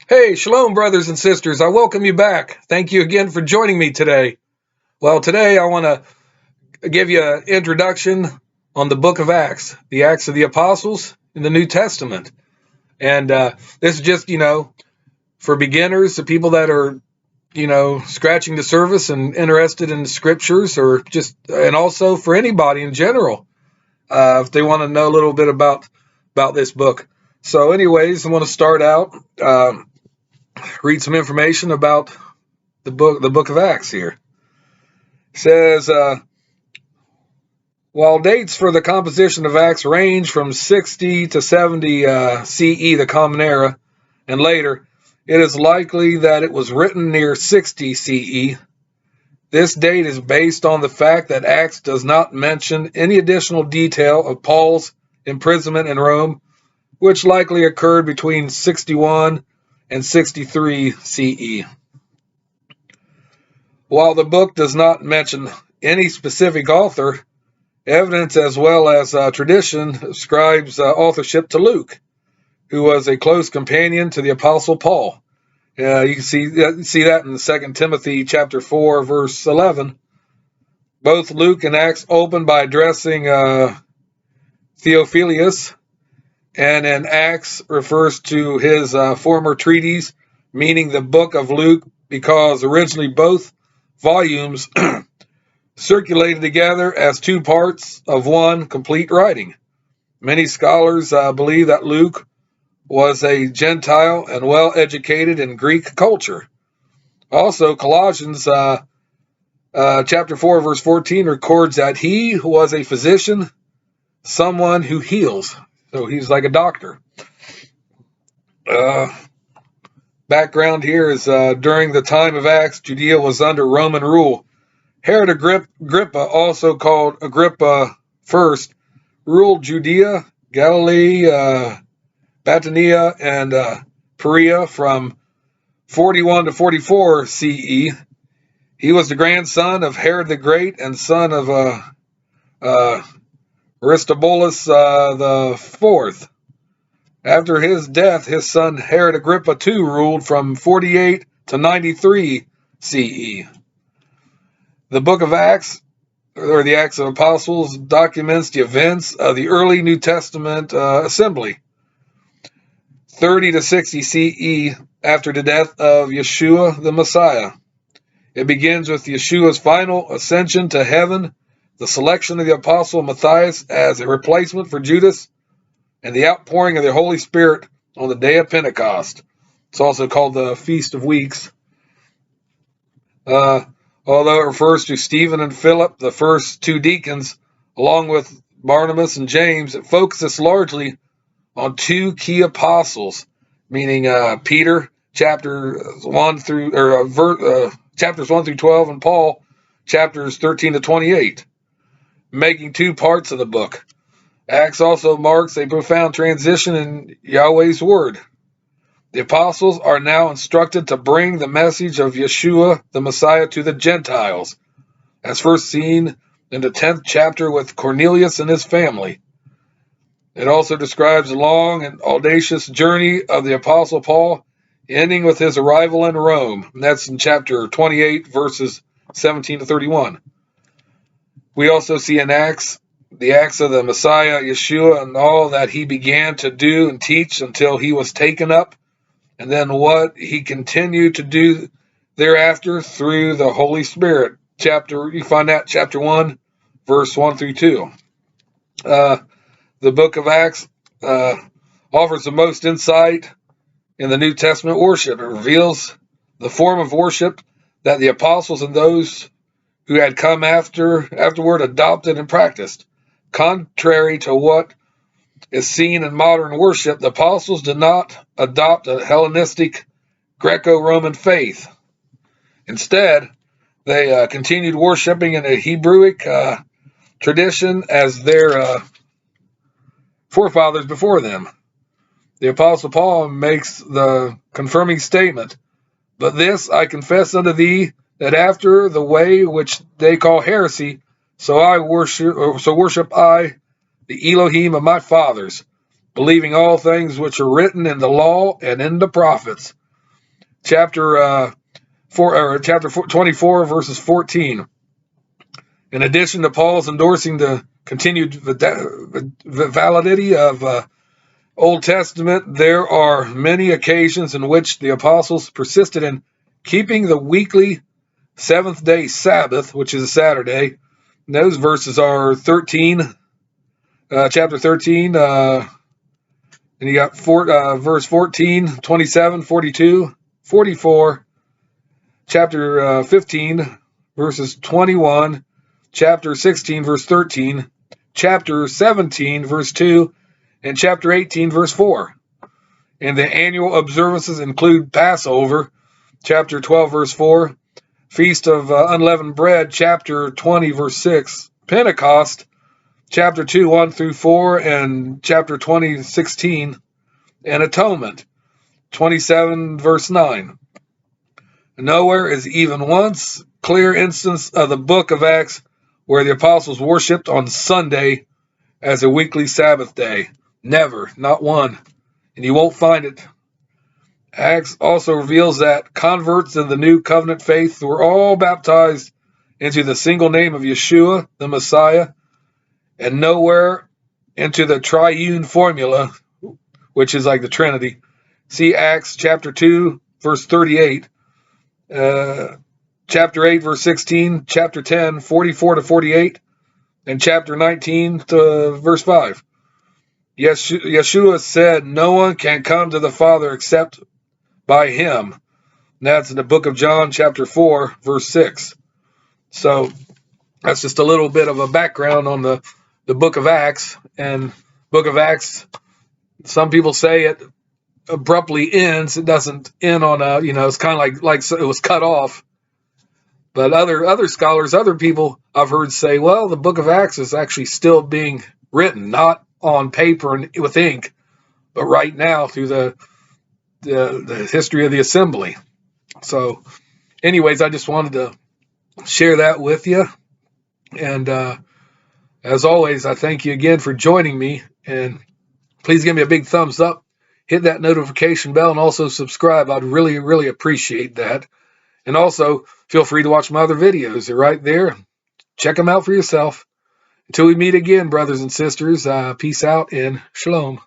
Hey, shalom, brothers and sisters. I welcome you back. Thank you again for joining me today. Well, today I want to give you an introduction on the book of Acts, the Acts of the Apostles in the New Testament. And this is just, for beginners, the people that are, scratching the surface and interested in the scriptures, and also for anybody in general, if they want to know a little bit about this book. So anyways, I want to start out, read some information about the book of Acts here. It says, while dates for the composition of Acts range from 60 to 70 CE, the Common Era, and later, it is likely that it was written near 60 CE. This date is based on the fact that Acts does not mention any additional detail of Paul's imprisonment in Rome, which likely occurred between 61 and 63 CE. While the book does not mention any specific author, evidence as well as tradition ascribes authorship to Luke, who was a close companion to the Apostle Paul. You can see that in 2 Timothy chapter 4, verse 11. Both Luke and Acts open by addressing Theophilus, and in Acts refers to his former treatise, meaning the book of Luke, because originally both volumes circulated together as two parts of one complete writing. Many scholars believe that Luke was a Gentile and well educated in Greek culture. Also, Colossians chapter 4, verse 14 records that he was a physician, someone who heals. So he's like a doctor. Background here is during the time of Acts, Judea was under Roman rule. Herod Agrippa, also called Agrippa I, ruled Judea, Galilee, Bithynia, and Perea from 41 to 44 CE. He was the grandson of Herod the Great and son of Aristobulus IV. After his death, his son Herod Agrippa II ruled from 48 to 93 CE. The book of Acts, or the Acts of Apostles, documents the events of the early New Testament assembly, 30 to 60 CE, after the death of Yeshua the Messiah. It begins with Yeshua's final ascension to heaven, the selection of the apostle Matthias as a replacement for Judas, and the outpouring of the Holy Spirit on the day of Pentecost. It's also called the Feast of Weeks. Although it refers to Stephen and Philip, the first two deacons, along with Barnabas and James, it focuses largely on two key apostles, meaning Peter, chapters 1 through 12, and Paul, chapters 13 to 28, making two parts of the book. Acts also marks a profound transition in Yahweh's word. The apostles are now instructed to bring the message of Yeshua, the Messiah, to the Gentiles, as first seen in the 10th chapter with Cornelius and his family. It also describes the long and audacious journey of the Apostle Paul, ending with his arrival in Rome. And that's in chapter 28, verses 17 to 31. We also see in Acts the acts of the Messiah, Yeshua, and all that he began to do and teach until he was taken up, and then what he continued to do thereafter through the Holy Spirit. You find that chapter 1, verse 1 through 2. The book of Acts offers the most insight in the New Testament worship. It reveals the form of worship that the apostles and those who had come afterward adopted and practiced. Contrary to what is seen in modern worship, the apostles did not adopt a Hellenistic Greco-Roman faith. Instead, they continued worshiping in a Hebrewic tradition as their forefathers before them. The Apostle Paul makes the confirming statement, "But this I confess unto thee, that after the way which they call heresy, so worship I the Elohim of my fathers, believing all things which are written in the law and in the prophets, chapter 24, verses 14. In addition to Paul's endorsing the continued validity of Old Testament, there are many occasions in which the apostles persisted in keeping the weekly seventh-day Sabbath, which is a Saturday. And those verses are chapter 13, and you got verse 14, 27, 42, 44, chapter 15, verses 21, chapter 16, verse 13, chapter 17, verse 2, and chapter 18, verse 4. And the annual observances include Passover, chapter 12, verse 4, Feast of Unleavened Bread, chapter 20, verse 6, Pentecost, chapter 2, 1 through 4, and chapter 20, 16, and Atonement, 27, verse 9. Nowhere is even once clear instance of the book of Acts where the apostles worshipped on Sunday as a weekly Sabbath day. Never, not one. And you won't find it. Acts also reveals that converts in the new covenant faith were all baptized into the single name of Yeshua, the Messiah, and nowhere into the triune formula, which is like the Trinity. See Acts chapter 2, verse 38, chapter 8, verse 16, chapter 10, 44 to 48, and chapter 19 to verse 5. Yeshua said, no one can come to the Father except by him. And that's in the book of John, chapter 4, verse 6. So that's just a little bit of a background on the book of Acts. And book of Acts, some people say it abruptly ends. It doesn't end on it's kind of like it was cut off. But other scholars, other people I've heard say, well, the book of Acts is actually still being written, not on paper and with ink, but right now through the history of the assembly. So anyways, I just wanted to share that with you. And as always, I thank you again for joining me. And please give me a big thumbs up, hit that notification bell, and also subscribe. I'd really, really appreciate that. And also, feel free to watch my other videos. They're right there. Check them out for yourself. Until we meet again, brothers and sisters, peace out and shalom.